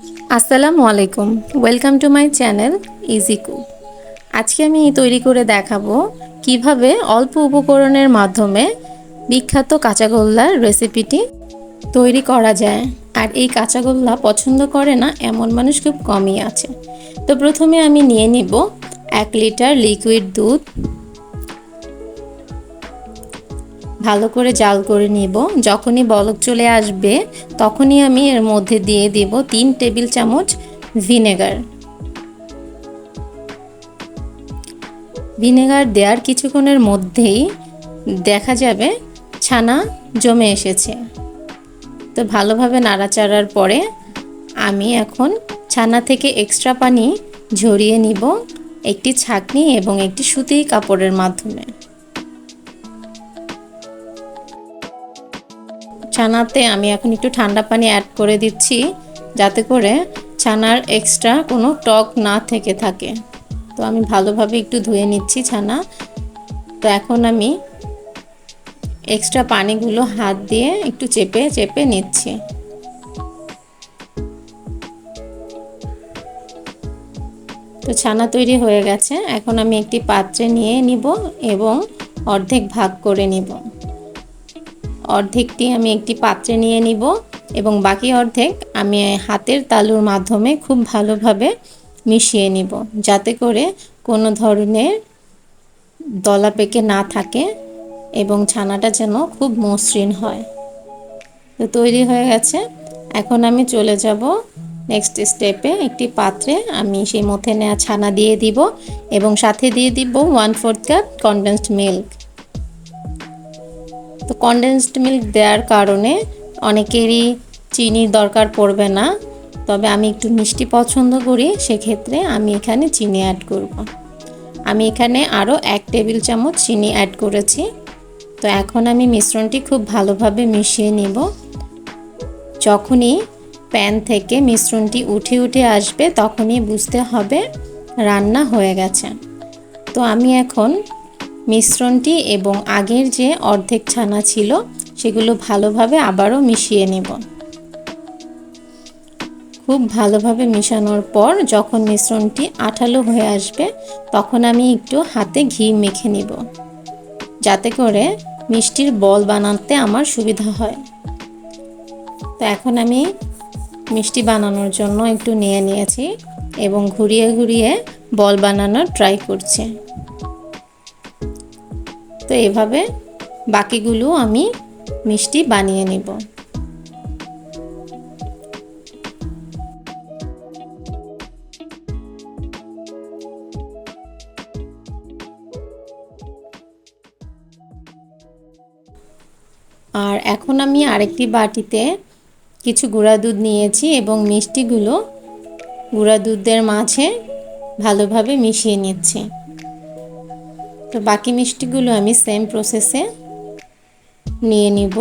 আসসালামু আলাইকুম, welcome to my channel easy cook. আজকে আমি তৈরি করে দেখাবো কিভাবে অল্প উপকরণের মাধ্যমে বিখ্যাত কাঁচাগোল্লার রেসিপিটি তৈরি করা যায়। আর এই কাঁচাগোল্লা পছন্দ করে না এমন মানুষ খুব কমই আছে। তো প্রথমে আমি নিয়ে নিব 1 লিটার লিকুইড দুধ। ভালো করে জাল করে নিব। যখনই বলক চলে আসবে তখনই আমি এর মধ্যে দিয়ে দেব 3 টেবিল চামচ ভিনেগার। ভিনেগার দেওয়ার কিছুক্ষণের মধ্যেই দেখা যাবে ছানা জমে এসেছে। তো ভালোভাবে নাড়াচাড়ার পরে আমি এখন ছানা থেকে এক্সট্রা পানি ঝরিয়ে নিব একটি ছাঁকনি এবং একটি সুতির কাপড়ের মাধ্যমে। ছানাতে আমি এখন একটু ঠান্ডা পানি অ্যাড করে দিচ্ছি যাতে করে ছানার এক্সট্রা কোনো টক না থেকে থাকে। তো আমি ভালোভাবে একটু ধুয়ে নিচ্ছি ছানা। তো এখন আমি এক্সট্রা পানিগুলো হাত দিয়ে একটু চেপে চেপে নিচ্ছি। তো ছানা তৈরি হয়ে গেছে। এখন আমি একটি পাত্রে নিয়ে নিব এবং অর্ধেক ভাগ করে নিব। অর্ধেকটি আমি একটি পাত্রে নিয়ে নিব এবং বাকি অর্ধেক আমি হাতের তালুর মাধ্যমে খুব ভালোভাবে মিশিয়ে নিব যাতে করে কোনো ধরনের দলা পেকে না থাকে এবং ছানাটা যেন খুব মসৃণ হয়। তো তৈরি হয়ে গেছে। এখন আমি চলে যাব নেক্সট স্টেপে। একটি পাত্রে আমি সেই মধ্যে নেওয়া ছানা দিয়ে দিব এবং সাথে দিয়ে দিব 1/4 কাপ কনডেন্সড মিল্ক। তো কনডেন্সড মিল্ক দেওয়ার কারণে অনেকেরই চিনির দরকার পড়বে না, তবে আমি একটু মিষ্টি পছন্দ করি, সেক্ষেত্রে আমি এখানে চিনি অ্যাড করব। আমি এখানে আরও 1 টেবিল চামচ চিনি অ্যাড করেছি। তো এখন আমি মিশ্রণটি খুব ভালোভাবে মিশিয়ে নিব। যখনই প্যান থেকে মিশ্রণটি উঠে উঠে আসবে তখনই বুঝতে হবে রান্না হয়ে গেছে। তো আমি এখন মিশ্রণটি এবং আগের যে অর্ধেক ছানা ছিল সেগুলো ভালোভাবে আবারও মিশিয়ে নেব। খুব ভালোভাবে মেশানোর পর যখন মিশ্রণটি আঠালো হয়ে আসবে তখন আমি একটু হাতে ঘি মেখে নিব যাতে করে মিষ্টির বল বানাতে আমার সুবিধা হয়। তো এখন আমি মিষ্টি বানানোর জন্য একটু নিয়ে নিয়েছি এবং ঘুরিয়ে ঘুরিয়ে বল বানানোর ট্রাই করছি। তো এভাবে বাকিগুলো আমি মিষ্টি বানিয়ে নিব। আর এখন আমি আরেকটি বাটিতে কিছু গুঁড়া দুধ নিয়েছি এবং মিষ্টিগুলো গুঁড়া দুধের মাঝে ভালোভাবে মিশিয়ে নিচ্ছি। তো বাকি মিষ্টিগুলো আমি সেম প্রসেসে নিয়ে নিব।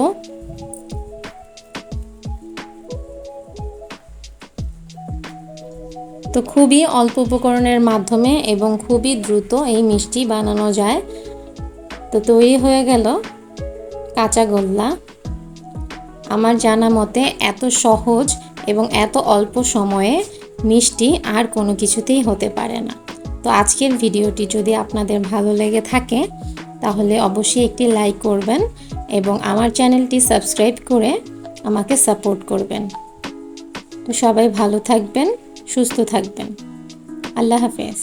তো খুবই অল্প উপকরণের মাধ্যমে এবং খুবই দ্রুত এই মিষ্টি বানানো যায়। তো তৈরি হয়ে গেল কাঁচাগোল্লা। আমার জানা মতে এত সহজ এবং এত অল্প সময়ে মিষ্টি আর কোনো কিছুতেই হতে পারে না। তো আজকের ভিডিওটি যদি আপনাদের ভালো লেগে থাকে তাহলে অবশ্যই একটি লাইক করবেন এবং আমার চ্যানেলটি সাবস্ক্রাইব করে আমাকে সাপোর্ট করবেন। তো সবাই ভালো থাকবেন, সুস্থ থাকবেন। আল্লাহ হাফেজ।